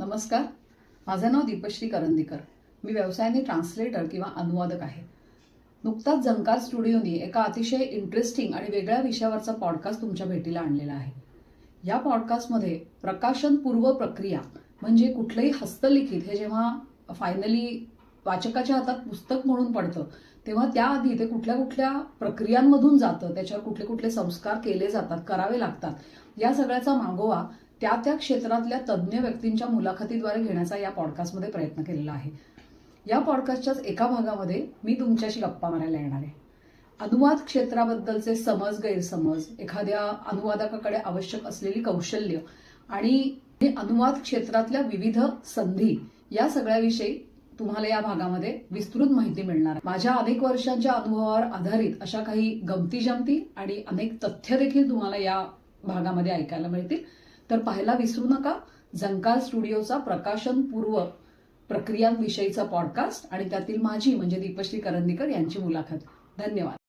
नमस्कार, माझं नाव दीपश्री करंदीकर. मी व्यवसायाने ट्रान्सलेटर किंवा अनुवादक आहे. नुकताच झंकार स्टुडिओनी एका अतिशय इंटरेस्टिंग आणि वेगळ्या विषयावरचा पॉडकास्ट तुमच्या भेटीला आणलेला आहे. या पॉडकास्टमध्ये प्रकाशनपूर्व प्रक्रिया म्हणजे कुठलंही हस्तलिखित हे जेव्हा फायनली वाचकाच्या हातात पुस्तक म्हणून पडतं तेव्हा त्याआधी ते कुठल्या कुठल्या प्रक्रियांमधून जातं, त्याच्यावर कुठले कुठले संस्कार केले जातात, करावे लागतात, या सगळ्याचा मागोवा त्या त्या क्षेत्रातल्या तज्ज्ञ व्यक्तींच्या मुलाखतीद्वारे घेण्याचा या पॉडकास्टमध्ये प्रयत्न केलेला आहे. या पॉडकास्टच्याच एका भागामध्ये मी तुमच्याशी गप्पा मारायला येणार आहे. अनुवाद क्षेत्राबद्दलचे समज गैरसमज, एखाद्या अनुवादकाकडे आवश्यक असलेली कौशल्य आणि अनुवाद क्षेत्रातल्या विविध संधी या सगळ्याविषयी तुम्हाला या भागामध्ये विस्तृत माहिती मिळणार. माझ्या अनेक वर्षांच्या अनुभवावर आधारित अशा काही गमती जमती आणि अनेक तथ्य देखील तुम्हाला या भागामध्ये ऐकायला मिळतील. तर पाहायला विसरू नका झंकार स्टुडिओचा प्रकाशनपूर्व प्रक्रियांविषयीचा पॉडकास्ट आणि त्यातील माझी म्हणजे दीपश्री करंदीकर यांची मुलाखत. धन्यवाद.